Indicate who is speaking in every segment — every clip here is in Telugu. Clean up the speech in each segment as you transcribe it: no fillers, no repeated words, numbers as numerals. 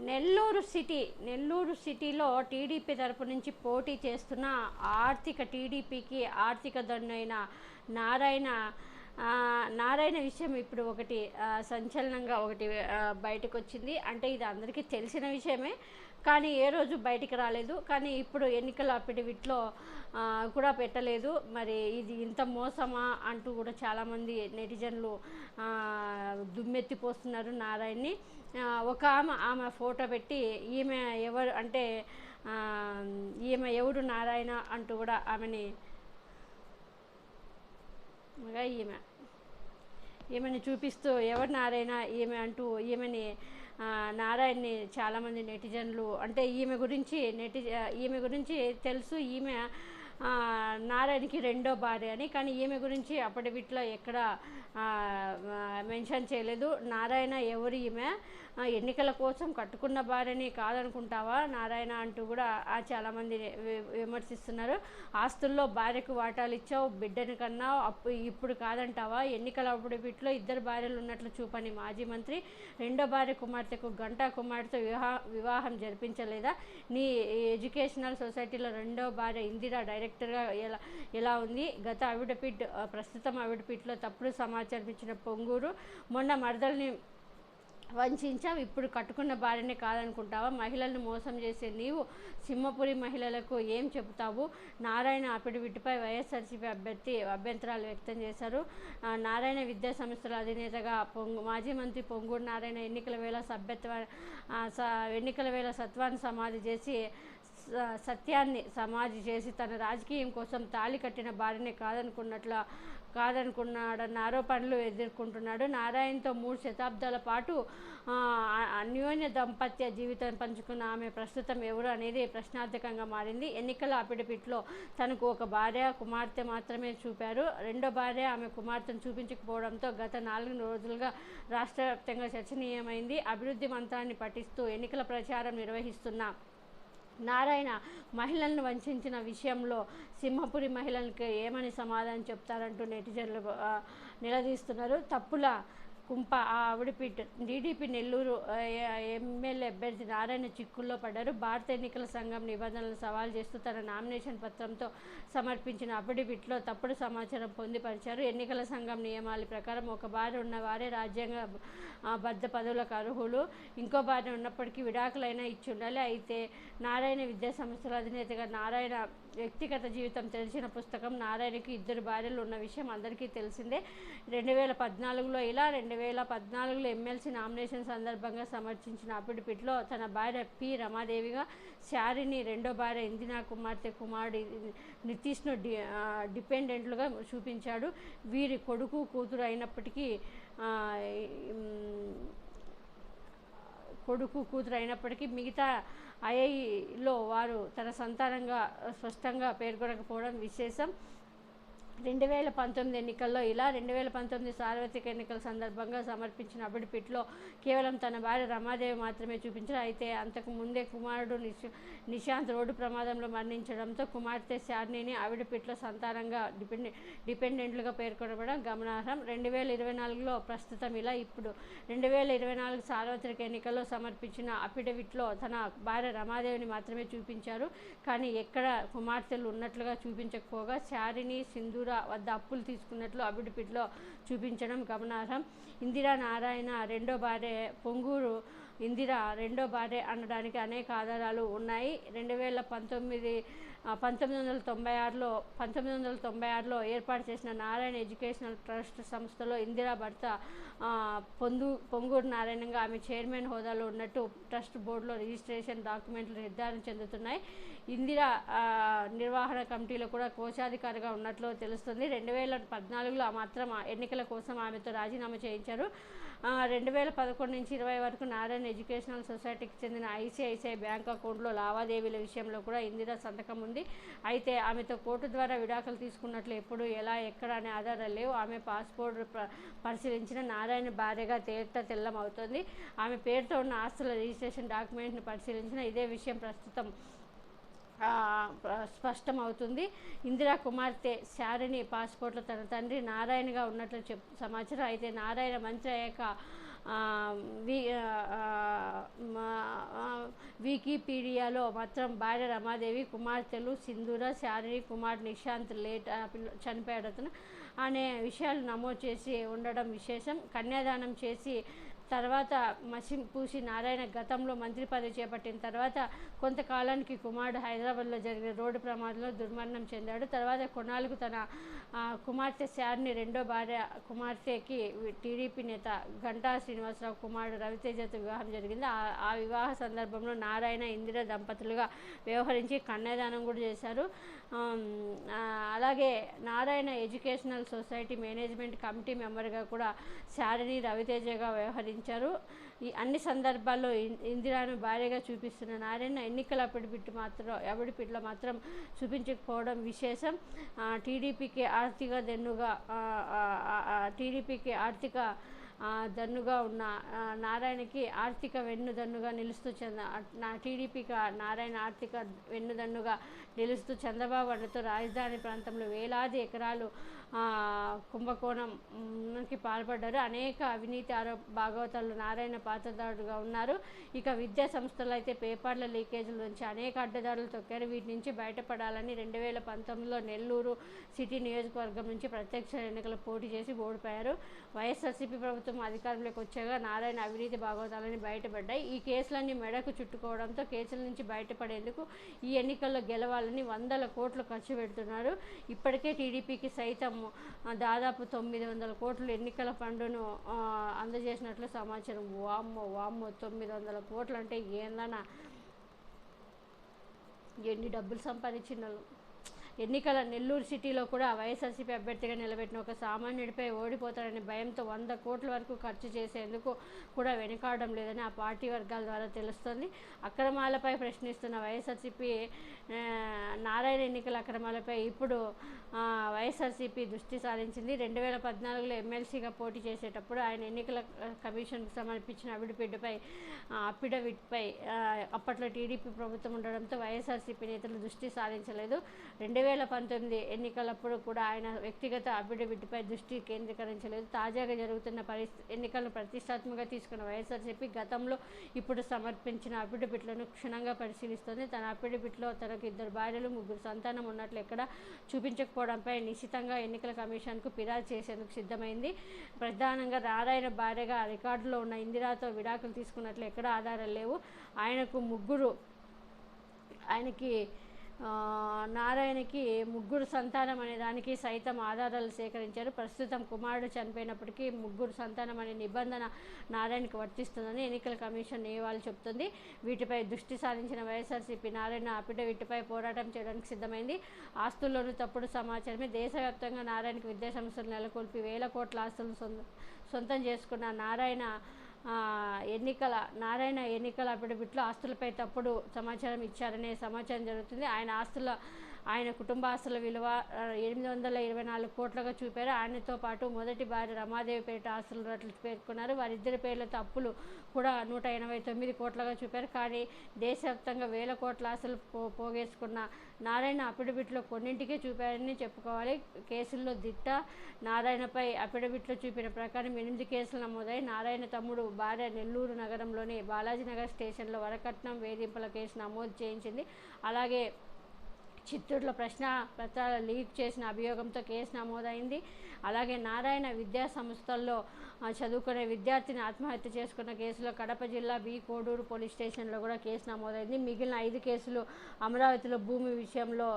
Speaker 1: నెల్లూరు సిటీలో టీడీపీ తరపు నుంచి పోటీ చేస్తున్న టీడీపీకి ఆర్థిక దన్నుైన నారాయణ నారాయణ విషయం ఇప్పుడు ఒకటి సంచలనంగా ఒకటి బయటకు వచ్చింది. అంటే ఇది అందరికీ తెలిసిన విషయమే, కానీ ఏ రోజు బయటికి రాలేదు. కానీ ఇప్పుడు ఎన్నికల అఫిడవిట్లో కూడా పెట్టలేదు. మరి ఇది ఇంత మోసమా అంటూ కూడా చాలామంది నెటిజన్లు దుమ్మెత్తిపోస్తున్నారు నారాయణ్ని. ఒక ఆమె ఫోటో పెట్టి ఈమె ఎవరు అంటే ఈమె ఎవడు నారాయణ అంటూ కూడా ఆమెని ఈమెని చూపిస్తూ ఎవరు నారాయణ ఈమె అంటూ నారాయణ్ని చాలామంది నెటిజన్లు అంటే ఈమె గురించి తెలుసు, ఈమె నారాయణకి రెండో భార్య అని. కానీ ఈమె గురించి అఫిడవిట్లో ఎక్కడ మెన్షన్ చేయలేదు. నారాయణ ఎవరు ఈమె, ఎన్నికల కోసం కట్టుకున్న భార్యని కాదనుకుంటావా నారాయణ అంటూ కూడా చాలామంది విమర్శిస్తున్నారు. ఆస్తుల్లో భార్యకు వాటాలు ఇచ్చావు, బిడ్డని కన్నావు, ఇప్పుడు కాదంటావా, ఎన్నికల అఫిడవిట్లో 2 భార్యలు ఉన్నట్లు చూపని మాజీ మంత్రి రెండో భార్య కుమార్తెకు గంటా కుమార్తెతో వివాహం జరిపించలేదా, నీ ఎడ్యుకేషనల్ సొసైటీలో రెండో భార్య ఇందిరా డైరెక్టర్గా ఎలా ఉంది, ప్రస్తుతం అఫిడవిట్లో తప్పుడు సమాచారం ఇచ్చిన పొంగూరు, మొన్న మరదల్ని వంచావు, ఇప్పుడు కట్టుకున్న భార్యనే కాదనుకుంటావా, మహిళలను మోసం చేసే నీవు సింహపురి మహిళలకు ఏం చెబుతావు. నారాయణ అఫిడవిట్పై వైఎస్ఆర్సీపీ అభ్యంతరాలు వ్యక్తం చేశారు. నారాయణ విద్యా సంస్థల అధినేతగా మాజీ మంత్రి పొంగూరు నారాయణ ఎన్నికల వేళ సత్యాన్ని సమాధి చేసి తన రాజకీయం కోసం తాళి కట్టిన భార్యనే కాదనుకున్నాడన్న ఆరోపణలు ఎదుర్కొంటున్నాడు. నారాయణతో 3 శతాబ్దాల పాటు అన్యోన్య దాంపత్య జీవితం పంచుకున్న ఆమె ప్రస్తుతం ఎవరు అనేది ప్రశ్నార్థకంగా మారింది. ఎన్నికల అఫిడవిట్లో తనకు ఒక భార్య కుమార్తె మాత్రమే చూపారు. రెండో భార్య ఆమె కుమార్తెను చూపించకపోవడంతో గత 4 రోజులుగా రాష్ట్ర వ్యాప్తంగా చర్చనీయమైంది. అభివృద్ధి మంత్రాన్ని పఠిస్తూ ఎన్నికల ప్రచారం నిర్వహిస్తున్న నారాయణ మహిళలను వంచిన విషయంలో సింహపురి మహిళలకు ఏమని సమాధానం చెప్తారంటూ నెటిజన్లు నిలదీస్తున్నారు. తప్పుల కుంప అఫిడవిట్ టీడీపీ నెల్లూరు ఎమ్మెల్యే అభ్యర్థి నారాయణ చిక్కుల్లో పడ్డారు. భారత ఎన్నికల సంఘం నిబంధనలను సవాల్ చేస్తూ తన నామినేషన్ పత్రంతో సమర్పించిన అఫిడవిట్లో తప్పుడు సమాచారం పొందుపరిచారు. ఎన్నికల సంఘం నియమాల ప్రకారం ఒక భార్య ఉన్నవారే రాజ్యాంగ బద్ధ పదవులకు అర్హులు, ఇంకో భార్య ఉన్నప్పటికీ విడాకులైనా ఇచ్చి ఉండాలి. అయితే నారాయణ విద్యా సంస్థల అధినేతగా నారాయణ వ్యక్తిగత జీవితం తెలిసిన పుస్తకం. నారాయణకి 2 భార్యలు ఉన్న విషయం అందరికీ తెలిసిందే. 2014లో 2014లో ఎమ్మెల్సీ నామినేషన్ సందర్భంగా సమర్పించిన అఫిడవిట్లో తన భార్య పి రమాదేవిగా, శారిని రెండో భార్య ఇందిరా కుమార్తె కుమారుడు నితీష్ను డిపెండెంట్లుగా చూపించాడు. వీరి కొడుకు కూతురు అయినప్పటికీ మిగతా ఐఐలో వారు తన సంతానంగా స్పష్టంగా పేర్కొనకపోవడం విశేషం. 2019 ఎన్నికల్లో 2019 సార్వత్రిక ఎన్నికల సందర్భంగా సమర్పించిన అఫిడవిట్లో కేవలం తన భార్య రమాదేవి మాత్రమే చూపించారు. అయితే అంతకు ముందే కుమారుడు నిశాంత్ రోడ్డు ప్రమాదంలో మరణించడంతో కుమార్తె శార్నిని అఫిడవిట్లో సంతానంగా డిపెండెంట్లుగా పేర్కొనడం గమనార్హం. 2024లో ప్రస్తుతం ఇప్పుడు 2024 సార్వత్రిక ఎన్నికల్లో సమర్పించిన అఫిడవిట్లో తన భార్య రమాదేవిని మాత్రమే చూపించారు. కానీ ఎక్కడ కుమార్తెలు ఉన్నట్లుగా చూపించకపోగా శారిని, సింధూర వద్ద అప్పులు తీసుకున్నట్లు అఫిడవిట్లో చూపించడం గమనార్హం. ఇందిరా నారాయణ రెండో భార్య, పొంగూరు ఇందిరా రెండో భార్య అనడానికి అనేక ఆధారాలు ఉన్నాయి. 1996లో ఏర్పాటు చేసిన నారాయణ ఎడ్యుకేషనల్ ట్రస్ట్ సంస్థలో ఇందిరా భర్త పొంగూరు నారాయణంగా ఆమె చైర్మన్ హోదాలో ఉన్నట్టు ట్రస్ట్ బోర్డులో రిజిస్ట్రేషన్ డాక్యుమెంట్లు నిర్ధారణ చెందుతున్నాయి. ఇందిరా నిర్వహణ కమిటీలో కూడా కోశాధికారిగా ఉన్నట్లు తెలుస్తుంది. 2014లో మాత్రం ఎన్నికల కోసం ఆమెతో రాజీనామా చేయించారు. 2011 నుంచి 20 వరకు నారాయణ ఎడ్యుకేషనల్ సొసైటీకి చెందిన ఐసిఐసిఐ బ్యాంక్ అకౌంట్లో లావాదేవీల విషయంలో కూడా ఇందిరా సంతకం ఉంది. అయితే ఆమెతో కోర్టు ద్వారా విడాకులు తీసుకున్నట్లు ఎప్పుడు, ఎలా, ఎక్కడ అనే ఆధారాలు లేవు. ఆమె పాస్పోర్ట్ పరిశీలించిన నారాయణ భార్యగా తెల్లం అవుతోంది. ఆమె పేరుతో ఉన్న ఆస్తుల రిజిస్ట్రేషన్ డాక్యుమెంట్ను పరిశీలించిన ఇదే విషయం ప్రస్తుతం స్పష్టమవుతుంది. ఇందిరా కుమార్తె శారిని పాస్పోర్ట్లో తన తండ్రి నారాయణగా ఉన్నట్లు సమాచారం. అయితే నారాయణ మంత్రి అయ్యాక వికీపీడియాలో మాత్రం భార్య రమాదేవి, కుమార్తెలు సింధూర, శాలిని, కుమార్ నిశాంత్ లేట్ చనిపోయాడు అతను అనే విషయాలు నమోదు చేసి ఉండడం విశేషం. కన్యాదానం చేసి తర్వాత మసిపూసి నారాయణ గతంలో మంత్రి పదవి చేపట్టిన తర్వాత కొంతకాలానికి కుమారుడు హైదరాబాద్లో జరిగిన రోడ్డు ప్రమాదంలో దుర్మరణం చెందాడు. తర్వాత కొన్నాళ్ళకు తన కుమార్తె శాలిని రెండో భార్య కుమార్తెకి టీడీపీ నేత గంటా శ్రీనివాసరావు కుమారుడు రవితేజతో వివాహం జరిగింది. ఆ వివాహ సందర్భంలో నారాయణ ఇందిర దంపతులుగా వ్యవహరించి కన్యాదానం కూడా చేశారు. అలాగే Narayana educational society management committee మెంబర్గా కూడా శాలిని రవితేజగా వ్యవహరించారు. ఈ అన్ని సందర్భాల్లో ఇందిరాను భార్యగా చూపిస్తున్న నారాయణ ఎన్నికల అవిడిపిట్లో మాత్రం చూపించకపోవడం విశేషం. టీడీపీకి ఆర్థిక దన్నుగా ఉన్న నారాయణకి ఆర్థిక వెన్నుదన్నుగా నిలుస్తూ టీడీపీకి నారాయణ ఆర్థిక వెన్నుదన్నుగా నిలుస్తూ చంద్రబాబు అన్నతో రాజధాని ప్రాంతంలో వేలాది ఎకరాలు కుంభకోణంకి పాల్పడ్డారు. అనేక అవినీతి భాగవతాలు నారాయణ పాత్రదారుడుగా ఉన్నారు. ఇక విద్యా సంస్థలు అయితే పేపర్ల లీకేజీల నుంచి అనేక అడ్డదారులు తొక్కారు. వీటి నుంచి బయటపడాలని 2019లో నెల్లూరు సిటీ నియోజకవర్గం నుంచి ప్రత్యక్ష ఎన్నికలు పోటీ చేసి ఓడిపోయారు. వైఎస్ఆర్సీపీ ప్రభుత్వం అధికారంలోకి వచ్చాక నారాయణ అవినీతి భాగవతాలని బయటపడ్డాయి. ఈ కేసులన్నీ మెడకు చుట్టుకోవడంతో కేసుల నుంచి బయటపడేందుకు ఈ ఎన్నికల్లో గెలవాలని వందల కోట్లు ఖర్చు పెడుతున్నారు. ఇప్పటికే టీడీపీకి సైతం దాదాపు 900 కోట్లు ఎన్నికల ఫండును అందజేసినట్లు సమాచారం. వామ్మో 900 కోట్లు అంటే ఏందన్నా, ఎన్ని డబ్బులు సంపాదించిన ఎన్నికల నెల్లూరు సిటీలో కూడా వైఎస్ఆర్సీపీ అభ్యర్థిగా నిలబెట్టిన ఒక సామాన్యుడిపై ఓడిపోతాడనే భయంతో 100 కోట్ల వరకు ఖర్చు చేసేందుకు కూడా వెనుకాడడం లేదని ఆ పార్టీ వర్గాల ద్వారా తెలుస్తోంది. అక్రమాలపై ప్రశ్నిస్తున్న వైఎస్ఆర్సీపీ నారాయణ ఎన్నికల అక్రమాలపై ఇప్పుడు వైఎస్ఆర్సీపీ దృష్టి సారించింది. 2014లో ఎమ్మెల్సీగా పోటీ చేసేటప్పుడు ఆయన ఎన్నికల కమిషన్కు సమర్పించిన అఫిడవిట్పై అప్పట్లో టీడీపీ ప్రభుత్వం ఉండడంతో వైఎస్ఆర్సీపీ నేతలు దృష్టి సారించలేదు. 2019 ఎన్నికలప్పుడు కూడా ఆయన వ్యక్తిగత అఫిడవిట్పై దృష్టి కేంద్రీకరించలేదు. తాజాగా జరుగుతున్న ఎన్నికలను ప్రతిష్టాత్మకంగా తీసుకున్న వైఎస్ఆర్సీపీ గతంలో ఇప్పుడు సమర్పించిన అఫిడవిట్లను క్షుణ్ణంగా పరిశీలిస్తోంది. తన అఫిడవిట్లో తనకు 2 భార్యలు 3 సంతానం ఉన్నట్లు ఎక్కడ చూపించకపోవడంపై నిశితంగా ఎన్నికల కమిషన్కు ఫిర్యాదు చేసేందుకు సిద్ధమైంది. ప్రధానంగా నారాయణ భార్యగా రికార్డులో ఉన్న ఇందిరాతో విడాకులు తీసుకున్నట్లు ఎక్కడ ఆధారాలు లేవు. నారాయణకి 3 సంతానం అనే దానికి సైతం ఆధారాలు సేకరించారు. ప్రస్తుతం కుమారుడు చనిపోయినప్పటికీ 3 సంతానం అనే నిబంధన నారాయణకు వర్తిస్తుందని ఎన్నికల కమిషన్ నియమాలు చెబుతుంది. వీటిపై దృష్టి సారించిన వైఎస్ఆర్సీపీ నారాయణ అఫిడవిట్పై పోరాటం చేయడానికి సిద్ధమైంది. ఆస్తుల్లోనూ తప్పుడు సమాచారమే. దేశవ్యాప్తంగా నారాయణకు విద్యా సంస్థలు నెలకొల్పి వేల కోట్ల ఆస్తులను సొంతం చేసుకున్న నారాయణ ఎన్నికల అఫిడవిట్లో ఆస్తులపై తప్పుడు సమాచారం ఇచ్చారనే సమాచారం జరుగుతుంది. ఆయన కుటుంబ ఆస్తుల విలువ 824 కోట్లుగా చూపారు. ఆయనతో పాటు మొదటి భార్య రమాదేవి పేరిట ఆస్తులు ఉన్నట్లు పేర్కొన్నారు. వారిద్దరి పేర్లతో అప్పులు కూడా 189 కోట్లుగా చూపారు. కానీ దేశవ్యాప్తంగా వేల కోట్ల ఆస్తులు పోగేసుకున్న నారాయణ అఫిడవిట్లో కొన్నింటికే చూపారని చెప్పుకోవాలి. కేసుల్లో దిట్ట. నారాయణపై అఫిడవిట్లో చూపిన ప్రకారం 8 కేసులు నమోదాయి. నారాయణ తమ్ముడు భార్య నెల్లూరు నగరంలోని బాలాజీనగర్ స్టేషన్లో వరకట్నం వేధింపుల కేసు నమోదు చేయించింది. అలాగే చిత్తూరులో ప్రశ్న పత్రాల లీక్ చేసిన అభియోగంతో కేసు నమోదైంది. అలాగే నారాయణ విద్యా సంస్థల్లో చదువుకునే విద్యార్థిని ఆత్మహత్య చేసుకున్న కేసులో కడప జిల్లా కోడూరు పోలీస్ స్టేషన్లో కూడా కేసు నమోదైంది. మిగిలిన 5 కేసులు అమరావతిలో భూమి విషయంలో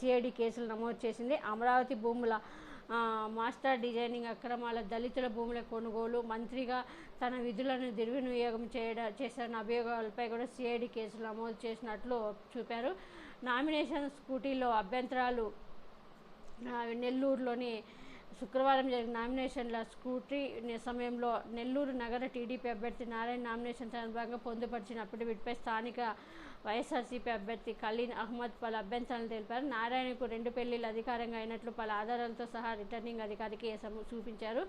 Speaker 1: సిఐడి కేసులు నమోదు చేసింది. అమరావతి భూముల మాస్టర్ డిజైనింగ్ అక్రమాల, దళితుల భూముల కొనుగోలు, మంత్రిగా తన విధులను దుర్వినియోగం చేసిన అభియోగాలపై కూడా సిఐడి కేసులు నమోదు చేసినట్లు చూపారు. నామినేషన్ స్కూటీలో అభ్యంతరాలు. నెల్లూరులోని శుక్రవారం జరిగిన నామినేషన్ల స్కూటీ సమయంలో నెల్లూరు నగర టీడీపీ అభ్యర్థి నారాయణ నామినేషన్ సందర్భంగా పొందుపరిచిన అఫిడవిట్పై స్థానిక వైఎస్ఆర్సీపీ అభ్యర్థి ఖలీల్ అహ్మద్ పలు అభ్యంతరాలు తెలిపారు. నారాయణకు 2 పెళ్లిళ్ళు అధికారంగా అయినట్లు పలు ఆధారాలతో సహా రిటర్నింగ్ అధికారికి చూపించారు.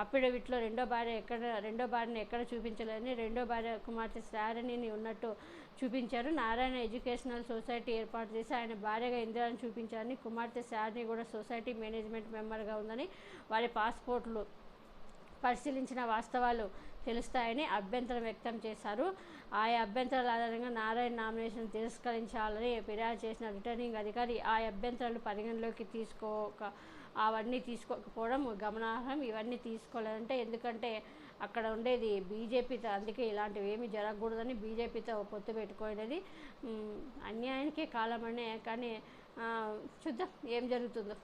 Speaker 1: అఫిడవిట్లో రెండో భార్యను ఎక్కడ చూపించలేదని, రెండో భార్య కుమార్తె శాలిని ఉన్నట్టు చూపించారు. నారాయణ ఎడ్యుకేషనల్ సొసైటీ ఏర్పాటు చేసి ఆయన భార్యగా ఇందిరాను చూపించారని, కుమార్తె శాలిని కూడా సొసైటీ మేనేజ్మెంట్ మెంబర్గా ఉందని, వారి పాస్పోర్ట్లు పరిశీలించిన వాస్తవాలు తెలుస్తాయని అభ్యంతరం వ్యక్తం చేశారు. ఆయా అభ్యంతరాల ఆధారంగా నారాయణ నామినేషన్ తిరస్కరించాలని ఫిర్యాదు చేసిన రిటర్నింగ్ అధికారి ఆ అభ్యంతరాలు పరిగణలోకి అవన్నీ తీసుకోకపోవడం గమనార్హం. ఇవన్నీ తీసుకోలేదంటే ఎందుకంటే అక్కడ ఉండేది బీజేపీతో, అందుకే ఇలాంటివి ఏమీ జరగకూడదని బీజేపీతో పొత్తు పెట్టుకునేది. అన్యాయానికే కాలమనే, కానీ చూద్దాం ఏం జరుగుతుందో.